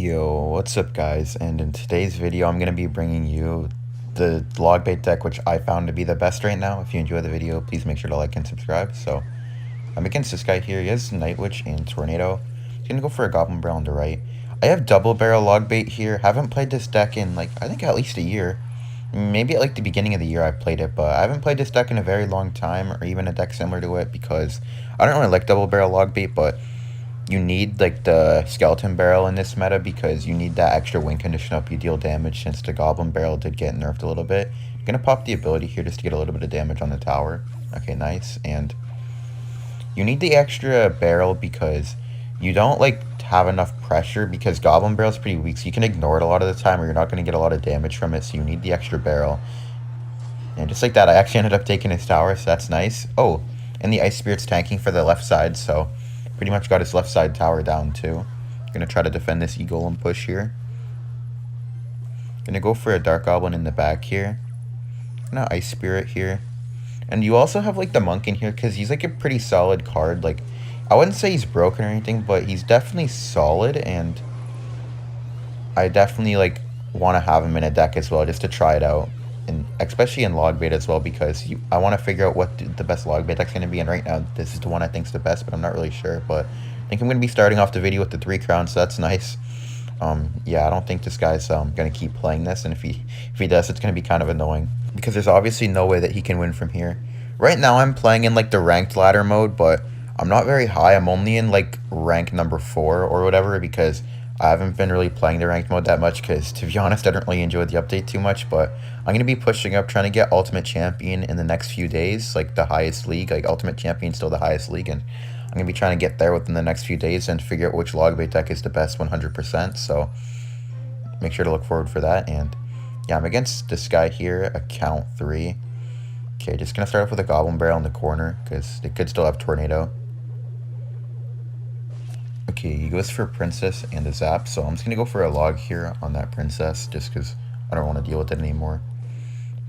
Yo, what's up guys? And in today's video I'm going to be bringing you the log bait deck, which I found to be the best right now. If you enjoy the video, please make sure to like and subscribe. So I'm against this guy here. He has Night Witch and Tornado. He's going to go for a Goblin Barrel on the right. I have double barrel log bait here. Haven't played this deck in I think at least a year. Maybe at the beginning of the year I played it, but I haven't played this deck in a very long time, or even a deck similar to it, because I don't really like double barrel log bait, but you need the skeleton barrel in this meta because you need that extra win condition up. You deal damage since the goblin barrel did get nerfed a little bit. You're gonna pop the ability here just to get a little bit of damage on the tower. Okay, nice. And you need the extra barrel because you don't have enough pressure, because goblin barrel is pretty weak, so you can ignore it a lot of the time, or you're not gonna get a lot of damage from it. So you need the extra barrel. And just like that, I actually ended up taking his tower, so that's nice. Oh, and the Ice Spirit's tanking for the left side, so pretty much got his left side tower down too. Gonna try to defend this E-Golem push here. Gonna go for a Dark Goblin in the back here. Gonna Ice Spirit here. And you also have the Monk in here because he's a pretty solid card. I wouldn't say he's broken or anything, but he's definitely solid, and I definitely want to have him in a deck as well just to try it out. And especially in log bait as well, because I want to figure out what the best log bait deck's going to be. And right now, this is the one I think's the best, but I'm not really sure. But I think I'm going to be starting off the video with the 3 crowns, so that's nice. Yeah, I don't think this guy's going to keep playing this, and if he does, it's going to be kind of annoying, because there's obviously no way that he can win from here. Right now, I'm playing in the ranked ladder mode, but I'm not very high. I'm only in rank number 4 or whatever, because I haven't been really playing the ranked mode that much, because to be honest, I don't really enjoy the update too much. But I'm going to be pushing up, trying to get Ultimate Champion in the next few days, the highest league. Ultimate Champion is still the highest league, and I'm going to be trying to get there within the next few days and figure out which log bait deck is the best 100%. So make sure to look forward for that. And yeah, I'm against this guy here, account 3. Okay, just going to start off with a Goblin Barrel in the corner, because they could still have Tornado. Okay, he goes for Princess and a Zap, so I'm just going to go for a log here on that Princess, just because I don't want to deal with it anymore.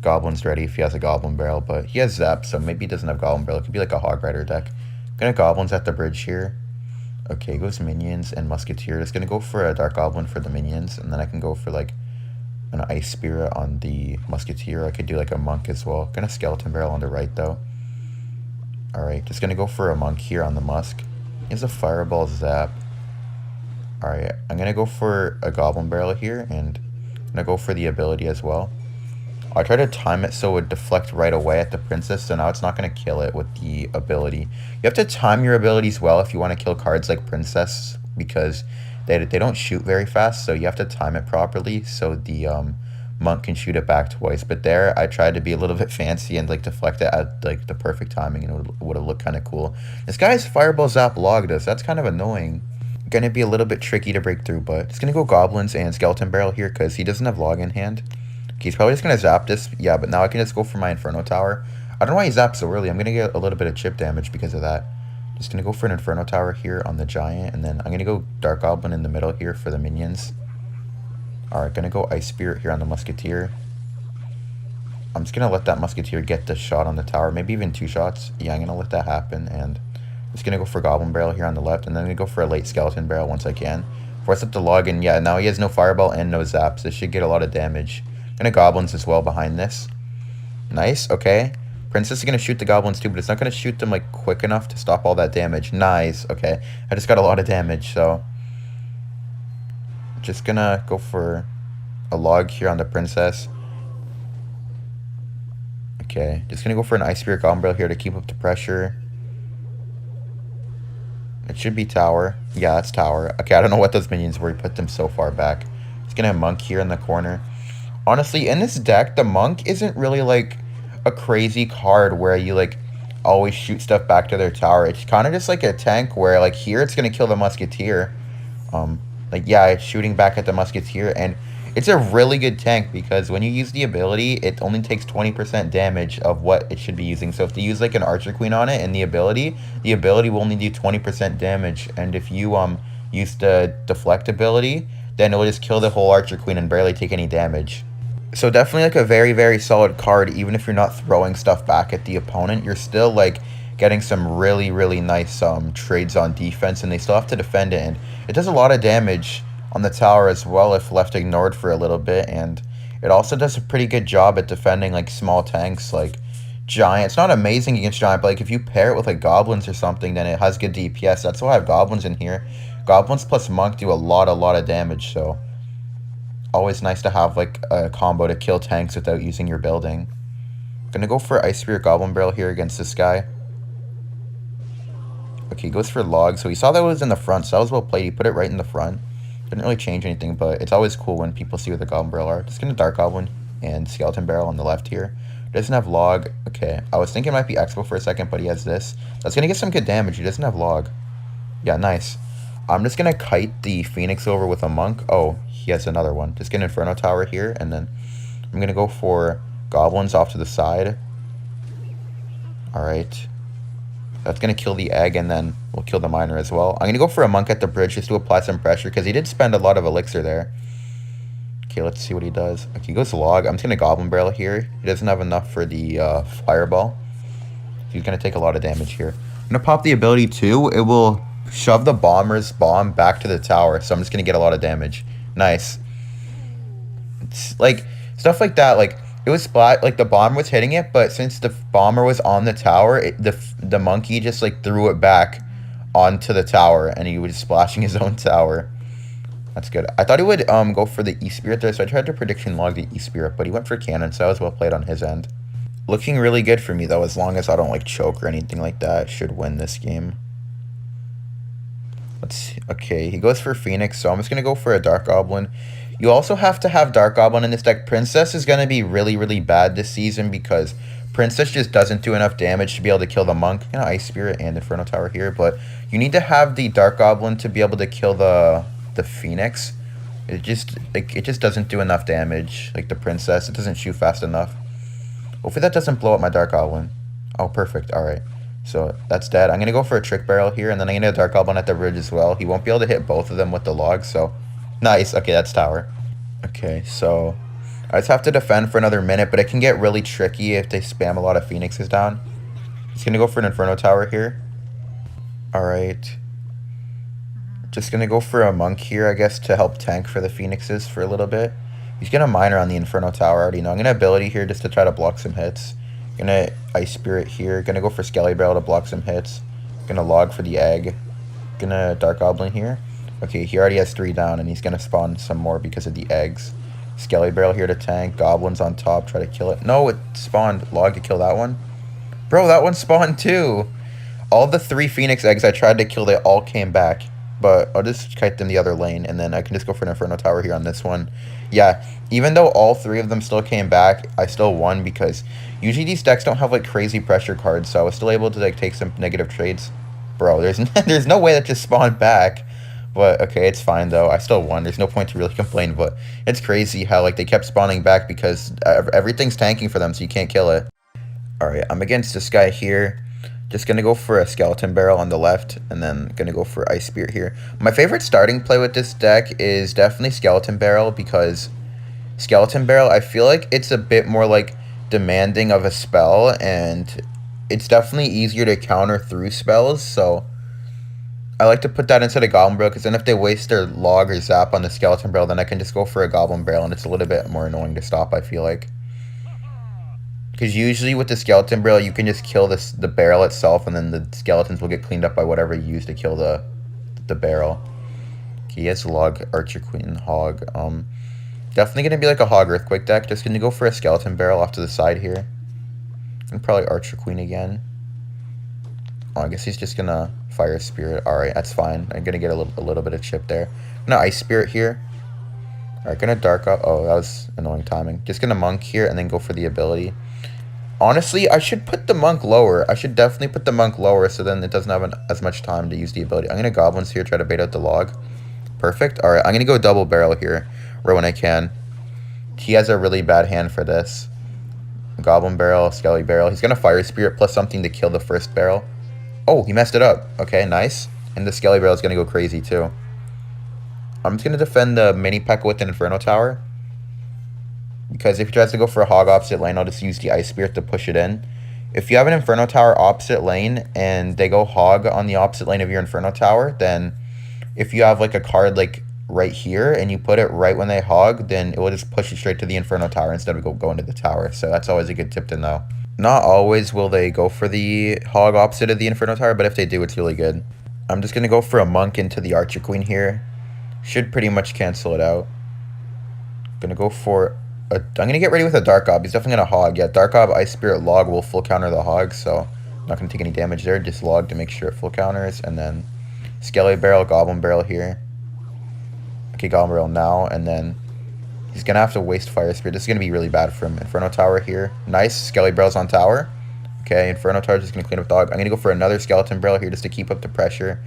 Goblin's ready if he has a Goblin Barrel, but he has Zap, so maybe he doesn't have Goblin Barrel. It could be a Hog Rider deck. Gonna Goblins at the bridge here. Okay, goes Minions and Musketeer. Just gonna go for a Dark Goblin for the Minions, and then I can go for an Ice Spirit on the Musketeer. I could do a Monk as well. Gonna Skeleton Barrel on the right though. Alright, just gonna go for a Monk here on the Musk. He has a Fireball Zap. Alright, I'm gonna go for a Goblin Barrel here, and I'm gonna go for the ability as well. I try to time it so it would deflect right away at the Princess, so now it's not going to kill it with the ability. You have to time your abilities well if you want to kill cards like Princess, because they don't shoot very fast, so you have to time it properly so the Monk can shoot it back twice. But there, I tried to be a little bit fancy and deflect it at the perfect timing, and it would have looked kind of cool. This guy's Fireball Zap logged us. That's kind of annoying. Gonna be a little bit tricky to break through, but it's gonna go Goblins and Skeleton Barrel here because he doesn't have log in hand. He's probably just going to zap this. Yeah, but now I can just go for my Inferno Tower. I don't know why he zapped so early. I'm going to get a little bit of chip damage because of that. Just going to go for an Inferno Tower here on the Giant. And then I'm going to go Dark Goblin in the middle here for the Minions. Alright, going to go Ice Spirit here on the Musketeer. I'm just going to let that Musketeer get the shot on the tower. Maybe even 2 shots. Yeah, I'm going to let that happen. And I'm just going to go for Goblin Barrel here on the left. And then I'm going to go for a late Skeleton Barrel once I can. Force up the log. And yeah, now he has no Fireball and no Zaps. This should get a lot of damage. Gonna Goblins as well behind this. Nice, okay. Princess is gonna shoot the Goblins too, but it's not gonna shoot them quick enough to stop all that damage. Nice, okay. I just got a lot of damage, so just gonna go for a log here on the Princess. Okay, just gonna go for an Ice Spirit Goblin Barrel here to keep up the pressure. It should be tower. Yeah, that's tower. Okay, I don't know what those minions were. He put them so far back. He's gonna have Monk here in the corner. Honestly, in this deck, the Monk isn't really a crazy card where you always shoot stuff back to their tower. It's kind of just a tank where here it's gonna kill the Musketeer. Yeah, it's shooting back at the Musketeer, and it's a really good tank because when you use the ability, it only takes 20% damage of what it should be using. So if they use an Archer Queen on it and the ability will only do 20% damage. And if you use the deflect ability, then it will just kill the whole Archer Queen and barely take any damage. So definitely a very, very solid card. Even if you're not throwing stuff back at the opponent, you're still getting some really, really nice trades on defense, and they still have to defend it. And it does a lot of damage on the tower as well if left ignored for a little bit, and it also does a pretty good job at defending like small tanks like giant. It's not amazing against giant, but like if you pair it with like goblins or something, then it has good DPS. That's why I have goblins in here. Goblins plus monk do a lot of damage, so always nice to have like a combo to kill tanks without using your building. Gonna go for Ice Spirit Goblin Barrel here against this guy. Okay, he goes for log. So he saw that it was in the front, so that was well played. He put it right in the front. Didn't really change anything, but it's always cool when people see what the Goblin Barrel are. Just gonna Dark Goblin and Skeleton Barrel on the left here. Doesn't have log. Okay, I was thinking it might be Expo for a second, but he has this. That's gonna get some good damage. He doesn't have log. Yeah, nice. I'm just gonna kite the Phoenix over with a monk. Oh, he has another one. Just get an Inferno Tower here, and then I'm gonna go for goblins off to the side. Alright. That's going to kill the egg, and then we'll kill the miner as well. I'm going to go for a monk at the bridge just to apply some pressure, because he did spend a lot of elixir there. Okay, let's see what he does. Okay, he goes log. I'm just going to Goblin Barrel here. He doesn't have enough for the fireball. He's going to take a lot of damage here. I'm going to pop the ability too. It will shove the bomber's bomb back to the tower, so I'm just going to get a lot of damage. Nice. It's like, stuff like that, like, it was splat, like the bomber was hitting it, but since the bomber was on the tower, the monkey just like threw it back onto the tower, and he was splashing his own tower. That's good. I thought he would go for the E-Spirit there, so I tried to prediction log the E-Spirit, but he went for cannon, so that was well played on his end. Looking really good for me though, as long as I don't like choke or anything like that. Should win this game. Let's see. Okay, he goes for Phoenix, so I'm just gonna go for a Dark Goblin. You also have to have Dark Goblin in this deck. Princess is going to be really bad this season because Princess just doesn't do enough damage to be able to kill the monk. You know, Ice Spirit and Inferno Tower here, but you need to have the Dark Goblin to be able to kill the Phoenix. It just doesn't do enough damage. Like the Princess, it doesn't shoot fast enough. Hopefully that doesn't blow up my Dark Goblin. Oh, perfect. All right. So that's dead. I'm going to go for a Trick Barrel here, and then I'm going to Dark Goblin at the bridge as well. He won't be able to hit both of them with the log, so... Nice. Okay, that's tower. Okay, so I just have to defend for another minute, but it can get really tricky if they spam a lot of Phoenixes down. He's going to go for an Inferno Tower here. Alright. Just going to go for a monk here, I guess, to help tank for the Phoenixes for a little bit. He's going to miner on the Inferno Tower, I already know. I'm going to ability here just to try to block some hits. Going to Ice Spirit here. Going to go for Skelly Barrel to block some hits. Going to log for the egg. Going to Dark Goblin here. Okay, he already has 3 down, and he's going to spawn some more because of the eggs. Skelly Barrel here to tank. Goblins on top, try to kill it. No, it spawned log to kill that one. Bro, that one spawned too. All the 3 Phoenix eggs I tried to kill, they all came back. But I'll just kite them the other lane, and then I can just go for an Inferno Tower here on this one. Yeah, even though all 3 of them still came back, I still won because usually these decks don't have, like, crazy pressure cards, so I was still able to, like, take some negative trades. Bro, there's no way that just spawned back. But, okay, it's fine, though. I still won. There's no point to really complain, but it's crazy how, like, they kept spawning back because everything's tanking for them, so you can't kill it. Alright, I'm against this guy here. Just gonna go for a Skeleton Barrel on the left, and then gonna go for Ice Spirit here. My favorite starting play with this deck is definitely Skeleton Barrel, because Skeleton Barrel, I feel like it's a bit more, like, demanding of a spell, and it's definitely easier to counter through spells, so... I like to put that instead of Goblin Barrel, because then if they waste their log or zap on the Skeleton Barrel, then I can just go for a Goblin Barrel, and it's a little bit more annoying to stop, I feel like. Because usually with the Skeleton Barrel, you can just kill the barrel itself, and then the skeletons will get cleaned up by whatever you use to kill the barrel. Okay, he has log, Archer Queen, Hog. Definitely going to be like a Hog Earthquake deck. Just going to go for a Skeleton Barrel off to the side here. And probably Archer Queen again. Oh, I guess he's just going to Fire Spirit. Alright, that's fine. I'm going to get a little bit of chip there. I'm going to Ice Spirit here. Alright, going to Dark Up. Oh, that was annoying timing. Just going to Monk here and then go for the ability. Honestly, I should put the Monk lower. I should definitely put the Monk lower so then it doesn't have as much time to use the ability. I'm going to Goblins here, try to bait out the log. Perfect. Alright, I'm going to go Double Barrel here right when I can. He has a really bad hand for this. Goblin Barrel, Skelly Barrel. He's going to Fire Spirit plus something to kill the first barrel. Oh, he messed it up. Okay, nice. And the Skelly Barrel is going to go crazy, too. I'm just going to defend the Mini P.E.K.K.A with an Inferno Tower. Because if he tries to go for a Hog opposite lane, I'll just use the Ice Spirit to push it in. If you have an Inferno Tower opposite lane, and they go Hog on the opposite lane of your Inferno Tower, then if you have, like, a card like right here and you put it right when they hog, then it will just push it straight to the Inferno Tower instead of going to the tower. So that's always a good tip to know. Not always will they go for the hog opposite of the Inferno Tower, but if they do, it's really good. I'm just going to go for a monk into the Archer Queen here. Should pretty much cancel it out. Going to go for I'm going to get ready with a Dark Gob. He's definitely going to hog. Yeah, Dark Gob, Ice Spirit, Log will full counter the hog, so I'm not going to take any damage there. Just Log to make sure it full counters, and then Skelly Barrel, Goblin Barrel here. Okay, Goblin Barrel now, and then he's going to have to waste Fire Spirit. This is going to be really bad for him. Inferno Tower here. Nice. Skelly Barrel's on tower. Okay, Inferno Tower is just going to clean up dog. I'm going to go for another Skeleton Barrel here just to keep up the pressure.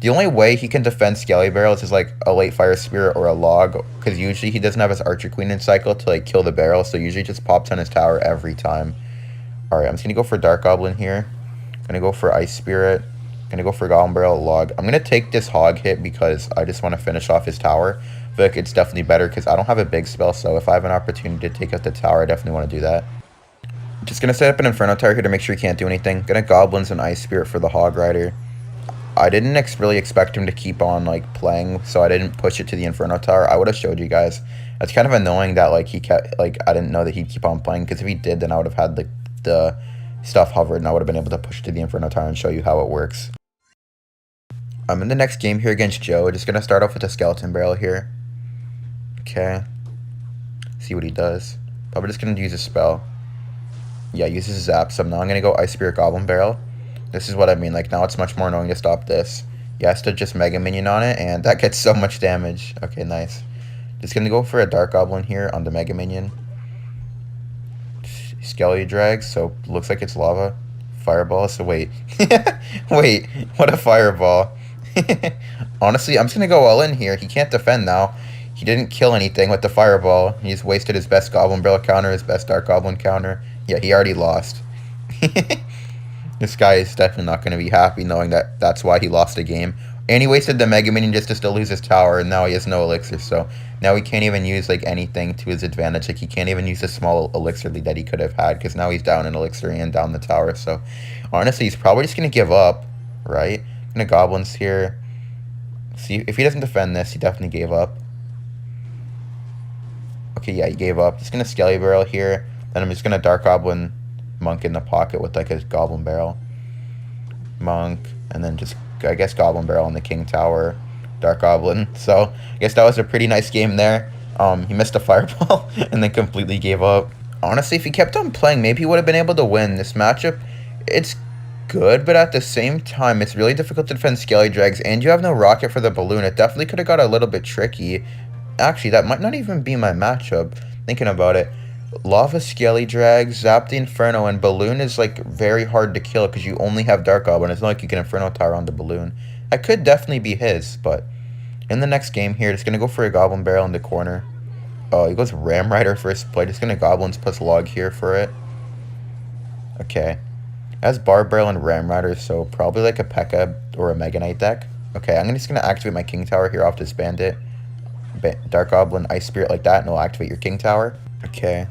The only way he can defend Skelly Barrels is like a late Fire Spirit or a Log, because usually he doesn't have his Archer Queen in cycle to like kill the barrel, so usually just pops on his tower every time. Alright, I'm just going to go for Dark Goblin here. I'm going to go for Ice Spirit. I'm going to go for Goblin Barrel, Log. I'm going to take this Hog hit because I just want to finish off his tower. I feel like it's definitely better because I don't have a big spell, so if I have an opportunity to take out the tower, I definitely want to do that. Just going to set up an Inferno Tower here to make sure he can't do anything. Going to Goblins and Ice Spirit for the Hog Rider. I didn't really expect him to keep on like playing, so I didn't push it to the Inferno Tower. I would have showed you guys. It's kind of annoying that like he kept like I didn't know that he'd keep on playing, because if he did, then I would have had like the stuff hovered and I would have been able to push it to the Inferno Tower and show you how it works. I'm in the next game here against Joe. Just gonna start off with a Skeleton Barrel here. Okay. See what he does. Probably just gonna use a spell. Yeah, uses Zap. So now I'm gonna go Ice Spirit Goblin Barrel. This is what I mean, like, now it's much more annoying to stop this. He has to just Mega Minion on it, and that gets so much damage. Okay, nice. Just gonna go for a Dark Goblin here on the Mega Minion. Skelly Drags, so looks like it's lava. Fireball, so wait. Wait, what a fireball. Honestly, I'm just gonna go all in here. He can't defend now. He didn't kill anything with the fireball. He just wasted his best Goblin Barrel counter, his best Dark Goblin counter. Yeah, he already lost. This guy is definitely not going to be happy knowing that that's why he lost the game. And he wasted the Mega Minion just to still lose his tower, and now he has no elixir, so now he can't even use like anything to his advantage. Like, he can't even use the small elixir lead that he could have had, because now he's down an elixir and down the tower. So honestly, he's probably just going to give up, right? Gonna Goblins here. See, if he doesn't defend this, he definitely gave up. Okay, yeah, he gave up. Just gonna Skelly Barrel here. Then I'm just gonna Dark Goblin Monk in the pocket with like a Goblin Barrel. Monk, and then just, I guess, Goblin Barrel on the King Tower. Dark Goblin. So I guess that was a pretty nice game there. He missed a fireball and then completely gave up. Honestly, if he kept on playing, maybe he would have been able to win this matchup. It's good, but at the same time, it's really difficult to defend Skelly Drags, and you have no rocket for the balloon. It definitely could have got a little bit tricky. Actually, that might not even be my matchup, thinking about it. Lava Skelly Drags, Zap the Inferno, and Balloon is like very hard to kill because you only have Dark Goblin. It's not like you can Inferno Tower on the Balloon. That could definitely be his, but in the next game here, just going to go for a Goblin Barrel in the corner. Oh, he goes Ram Rider first play. Just going to Goblins plus Log here for it. Okay. Has Barb Barrel and Ram Rider, so probably like a P.E.K.K.A. or a Mega Knight deck. Okay, I'm just going to activate my King Tower here off this Bandit. Dark Goblin, Ice Spirit like that, and it'll activate your King Tower. Okay.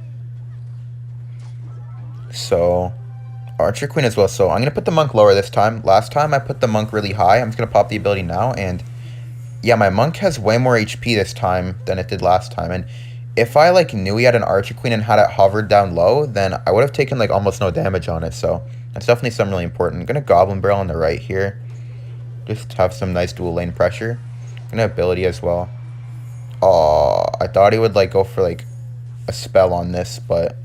So, Archer Queen as well. So, I'm going to put the Monk lower this time. Last time, I put the Monk really high. I'm just going to pop the ability now, and yeah, my Monk has way more HP this time than it did last time, and if I like knew he had an Archer Queen and had it hovered down low, then I would have taken like almost no damage on it, so that's definitely something really important. I'm going to Goblin Barrel on the right here, just to have some nice dual lane pressure. I'm going to ability as well. Oh, I thought he would like go for like a spell on this, but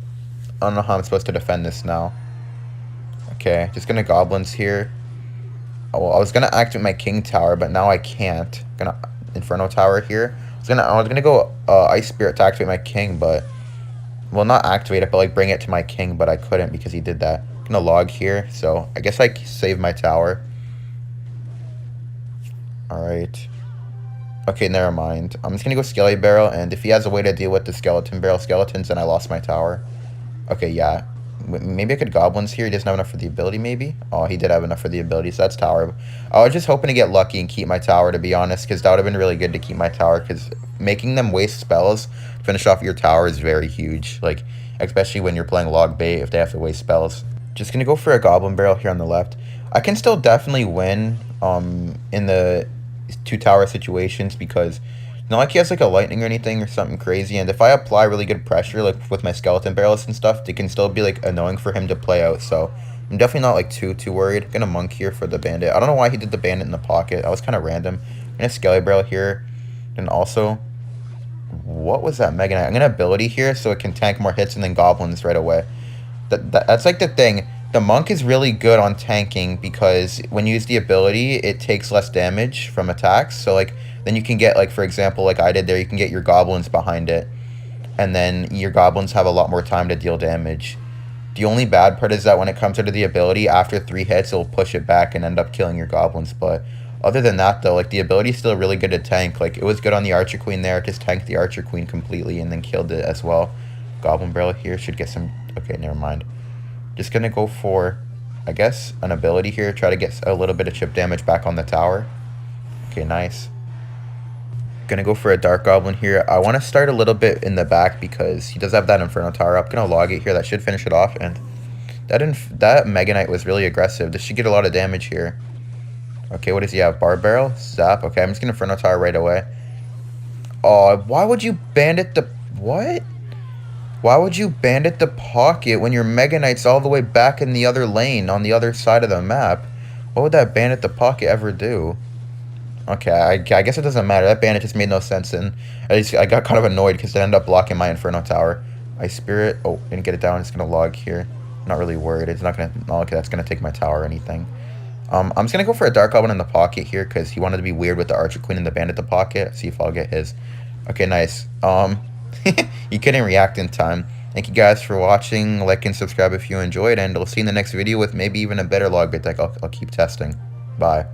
I don't know how I'm supposed to defend this now. Okay, just gonna Goblins here. Oh, well, I was gonna activate my King Tower, but now I can't. Gonna Inferno Tower here. I was gonna go Ice Spirit to activate my King, but well, not activate it, but like bring it to my King, but I couldn't because he did that. Gonna Log here, so I guess I saved my tower. All right. Okay, never mind. I'm just gonna go Skelly Barrel, and if he has a way to deal with the Skeleton Barrel skeletons, then I lost my tower. Okay, yeah. Maybe I could Goblins here. He doesn't have enough for the ability, maybe? Oh, he did have enough for the ability, so that's tower. I was just hoping to get lucky and keep my tower, to be honest, because that would have been really good to keep my tower, because making them waste spells to finish off your tower is very huge. Like, especially when you're playing Log Bait, if they have to waste spells. Just gonna go for a Goblin Barrel here on the left. I can still definitely win in the 2 tower situations, because Not like he has like a lightning or anything or something crazy, and if I apply really good pressure, like with my skeleton barrels and stuff, it can still be like annoying for him to play out, so I'm definitely not like too worried. Gonna monk here for the bandit. I don't know why he did the bandit in the pocket. That was kind of random. Gonna skelly barrel here, and also, what was that Mega Knight? I'm gonna ability here so it can tank more hits and then goblins right away. That's like the thing. The monk is really good on tanking because when you use the ability, it takes less damage from attacks. So like then you can get like, for example, like I did there, you can get your goblins behind it, and then your goblins have a lot more time to deal damage. The only bad part is that when it comes to the ability, after 3 hits, it'll push it back and end up killing your goblins. But other than that, though, like the ability is still really good to tank. Like it was good on the Archer Queen there, just tanked the Archer Queen completely and then killed it as well. Goblin barrel here should get some. Okay, never mind. Just gonna go for, I guess, an ability here. Try to get a little bit of chip damage back on the tower. Okay, nice. Gonna go for a Dark Goblin here. I want to start a little bit in the back because he does have that Inferno Tower up. Gonna log it here. That should finish it off. And that Mega Knight was really aggressive. This should get a lot of damage here. Okay, what does he have? Barb Barrel? Zap. Okay, I'm just gonna Inferno Tower right away. Oh, why would you bandit the... What? Why would you bandit the pocket when your Mega Knight's all the way back in the other lane on the other side of the map? What would that bandit the pocket ever do? Okay, I guess it doesn't matter. That bandit just made no sense, and I got kind of annoyed because it ended up blocking my Inferno Tower. Ice Spirit. Oh, didn't get it down. It's gonna log here. Not really worried. It's not gonna. Oh, okay, that's gonna take my tower or anything. I'm just gonna go for a Dark Goblin in the pocket here because he wanted to be weird with the Archer Queen and the bandit the pocket. See if I'll get his. Okay, nice. He couldn't react in time. Thank you guys for watching. Like and subscribe if you enjoyed, and I'll see you in the next video with maybe even a better log bit deck I'll keep testing. Bye.